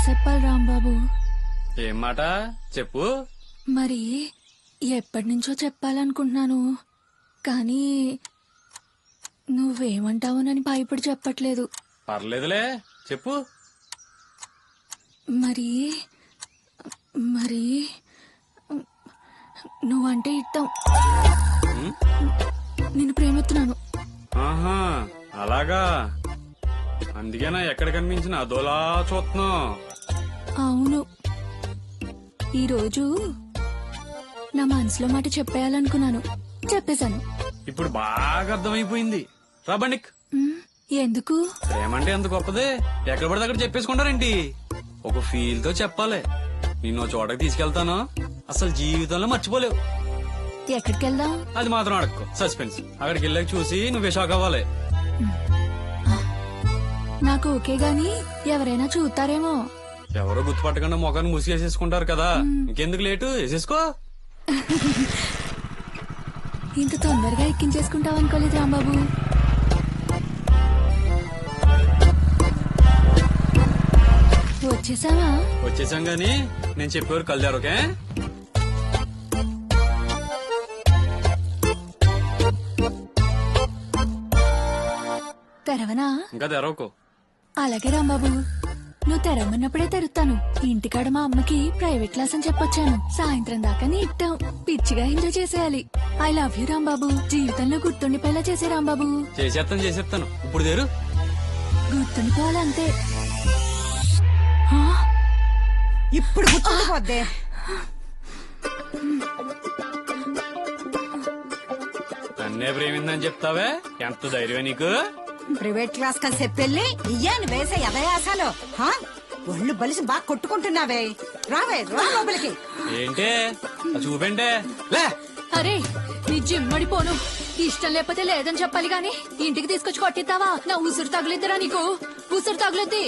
చెప్పాలి రాంబాబు. ఏం మాట చెప్పు. మరి ఎప్పటి నుంచో చెప్పాలనుకుంటున్నాను, కానీ నువ్వేమంటావునని భయపడి చెప్పట్లేదు. పర్లేదులే చెప్పు. మరి మరి నువ్వంటే ఇష్టం. నిన్ను ప్రేమిస్తున్నాను. ఆహా అలాగా, అందుకేనా ఎక్కడ కనిపించిన అదోలా చూస్తున్నావు. అవును, ఈరోజు నా మనసులో మాట చెప్పేయాలనుకున్నాను, చెప్పేశాను. ఇప్పుడు బాగా అర్థమైపోయింది. రాబండిక్. ఎందుకు? ప్రేమంటే ఎంత గొప్పదే, ఎక్కడ పడితే అక్కడ చెప్పేసుకుంటారేంటి? ఒక ఫీల్ తో చెప్పాలి. నిన్ను చోటకి తీసుకెళ్తాను, అసలు జీవితంలో మర్చిపోలేవు. ఎక్కడికి వెళ్దాం? అది మాత్రం అడక్కో, సస్పెన్స్. అక్కడికి వెళ్ళాక చూసి నువ్వే షాక్ అవ్వాలి. నాకు ఓకే గాని ఎవరైనా చూస్తారేమో. ఎవరో గుర్తుపట్టకుండా మొఖాన్ని ముసిగేసేసుకుంటారు కదా, ఇంకెందుకు లేటు, వేసేసుకో. ఇంత తొందరగా ఎక్కించేసుకుంటావు అనుకోలేదు రాంబాబు. వచ్చేసావా? వచ్చేసాం గాని నేను చెప్పేవారు కలదారు. ఓకే, తెరవనా? ఇంకా తెరవకు. అలాగే రాంబాబు, నువ్వు తెరవమన్నప్పుడే తెరుస్తాను. ఇంటికాడ మా అమ్మకి ప్రైవేట్ క్లాస్ అని చెప్పొచ్చాను. సాయంత్రం దాకా నీ ఇట్టం పిచ్చిగా ఎంజాయ్ చేసేయాలి. I love you Rambabu. జీవితంలో గుర్తుండిపోయేలా చేసే రాంబాబు. చేసేస్తాను. ఇప్పుడు తెరు. గుర్తుండిపోవాలంతే. ఇప్పుడు గుర్తుండిపోద్దే. నన్నే ప్రేమిందని చెప్తావే, ఎంత ధైర్యం నీకు? ప్రైవేట్ క్లాస్ కని చెప్పెళ్ళి ఇయ్యాను వేసే ఎదయాసాలు. ఒళ్ళు బలిసి బాగా కొట్టుకుంటున్నావే. రావే రా లోపలికి. ఏంటే చూపంటే లే. అరే నీ జిమ్మడిపోను. ఇష్టం లేకపోతే లేదని చెప్పాలి గాని ఇంటికి తీసుకొచ్చి కొట్టిద్దావా? నా ఉసురు తగులుద్దిరా నీకు, ఉసురు తగులుద్ది.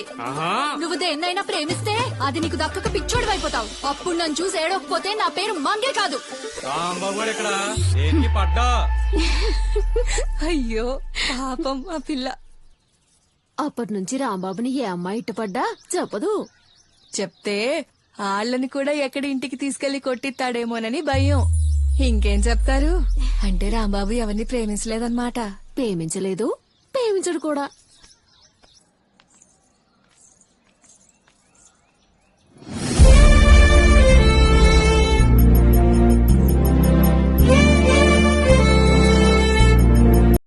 నువ్వు దేన్నైనా ప్రేమిస్తే అది నీకు దక్కక పిచ్చోడు అయిపోతావు. అప్పుడు నన్ను చూసి ఏడవకపోతే నా పేరు మంగే కాదు. రాంబాబు ఇక్కడ ఏంటి పడ్డా? అయ్యో పాపం ఆ పిల్ల. అప్పటి నుంచి రాంబాబుని ఏ అమ్మాయి ఇట్టపడ్డా చెప్పదు. చెప్తే ఆళ్ళని కూడా ఎక్కడి ఇంటికి తీసుకెళ్లి కొట్టిస్తాడేమోనని భయం. ఇంకేం చెప్తారు? అంటే రాంబాబు ఎవరిని ప్రేమించలేదన్నమాట. ప్రేమించలేదు, ప్రేమించడు కూడా.